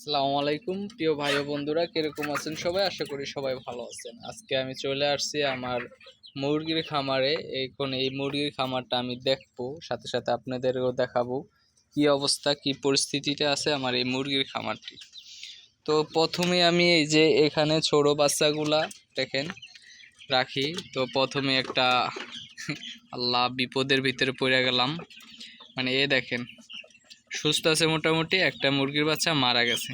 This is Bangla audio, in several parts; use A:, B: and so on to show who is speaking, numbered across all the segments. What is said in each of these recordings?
A: আসসালামু আলাইকুম প্রিয় ভাই ও বন্ধুরা, কিরকম আছেন সবাই? আশা করি সবাই ভালো আছেন। আজকে আমি চলে আসছি আমার মুরগির খামারে। এখন এই মুরগির খামারটা আমি দেখবো, সাথে সাথে আপনাদেরও দেখাবো কি অবস্থা, কি পরিস্থিতিতে আছে আমার এই মুরগির খামারটি। তো প্রথমে আমি এই যে এখানে ছোট বাচ্চাগুলা দেখেন রাখি। তো প্রথমে একটা আল্লাহ বিপদের ভিতরে পড়ে গেলাম। মানে এ দেখেন সুস্থ আছে মোটামুটি, একটা মুরগির বাচ্চা মারা গেছে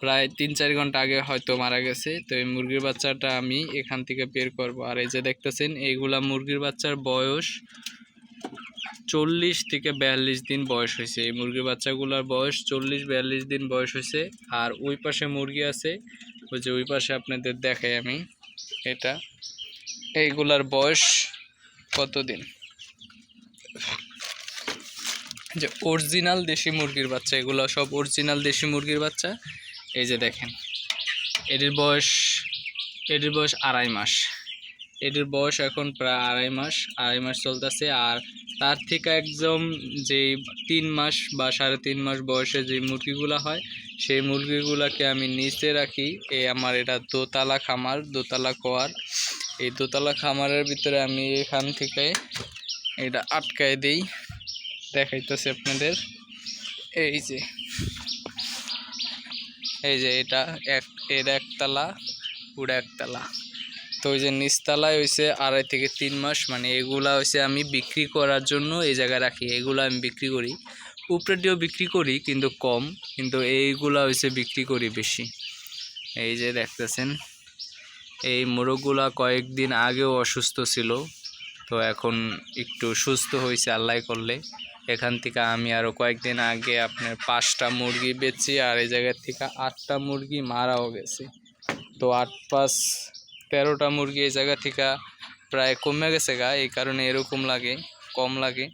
A: প্রায় 3-4 ঘন্টা আগে হয়তো মারা গেছে। তো এই মুরগির বাচ্চাটা আমি এখান থেকে বের করব। আর এই যে দেখতেছেন এইগুলা মুরগির বাচ্চার বয়স 40 থেকে 42 দিন বয়স হয়েছে। এই মুরগির বাচ্চাগুলোর বয়স 40-42 দিন বয়স হয়েছে। আর ওই পাশে মুরগি আছে, ওই যে ওই পাশে আপনাদের দেখাই আমি। এটা এইগুলার বয়স কতদিন, যে অরিজিনাল দেশি মুরগির বাচ্চা, এগুলো সব অরিজিনাল দেশি মুরগির বাচ্চা। এই যে দেখেন এটির বয়স 2.5 মাস। এটির বয়স এখন প্রায় 2.5 মাস চলতেছে। আর তার থেকে একদম যে 3 মাস বা 3.5 মাস বয়সে যে মুরগিগুলো হয়, সেই মুরগিগুলোকে আমি নিচে রাখি। আমার এটা দোতলা খামার, দোতলা কোয়ার। এই দোতলা খামারের ভিতরে আমি এখান থেকে এটা আটকায় দিই, দেখাইতেছি আপনাদের। এই যে এটা এর একতলা, পুরো একতলা। তো ওই যে নিচতলায় হয়েছে 2.5 থেকে 3 মাস। মানে এগুলা হয়েছে আমি বিক্রি করার জন্য এই জায়গায় রাখি। এগুলো আমি বিক্রি করি, উপরেটিও বিক্রি করি কিন্তু কম, কিন্তু এইগুলা হয়েছে বিক্রি করি বেশি। এই যে দেখতেছেন এই মোরগগুলা কয়েকদিন আগেও অসুস্থ ছিল, তো এখন একটু সুস্থ হয়েছে আল্লাহ করলে। এখান থেকে আমি আরও কয়েকদিন আগে আপনার 5টা মুরগি বেচি, আর এই জায়গার থেকে 8টা মুরগি মারাও গেছে। তো 8-5 13টা মুরগি এই জায়গা থেকে প্রায় কমে গেছে গা, এই কারণে এরকম লাগে, কম লাগে।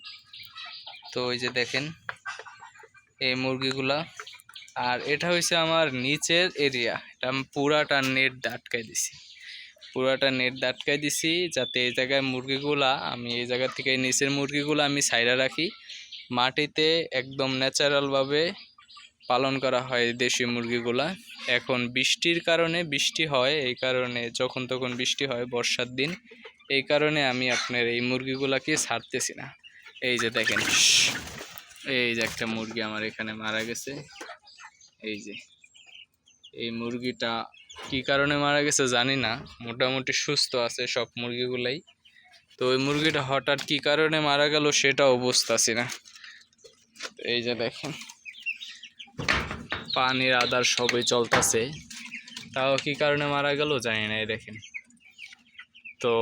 A: তো ওই যে দেখেন এই মুরগিগুলা। আর এটা হয়েছে আমার নিচের এরিয়া, এটা আমি পুরাটা নেট আটকাই দিছি, যাতে এই জায়গায় মুরগিগুলা আমি এই জায়গা থেকে নিচের মুরগিগুলো আমি সাইডা রাখি। মাটিতে একদম ন্যাচারালভাবে পালন করা হয় দেশি মুরগিগুলা। এখন বৃষ্টির কারণে, বৃষ্টি হয় এই কারণে, যখন তখন বৃষ্টি হয় বর্ষার দিন, এই কারণে আমি আপনার এই মুরগিগুলাকে ছাড়তেছি না। এই যে দেখেন এই যে একটা মুরগি আমার এখানে মারা গেছে। এই যে এই মুরগিটা কি কারণে মারা গেছে জানি না, মোটামুটি সুস্থ আছে সব মুরগিগুলাই। তো ওই মুরগিটা হঠাৎ কি কারণে মারা গেল সেটাও বুঝতেছি না। এই যে দেখেন পানির আদার সবই চলতেছে, তাও কি কারণে মারা গেল জানি না। এই দেখেন, তো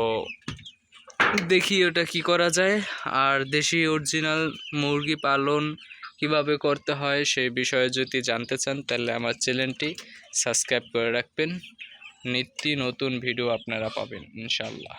A: দেখি ওটা কি করা যায়। আর দেশি অরিজিনাল মুরগি পালন কিভাবে করতে হয় সেই বিষয়ে যদি জানতে চান, তাহলে আমার চ্যানেলটি সাবস্ক্রাইব করে রাখবেন। নিত্য নতুন ভিডিও আপনারা পাবেন ইনশাল্লাহ।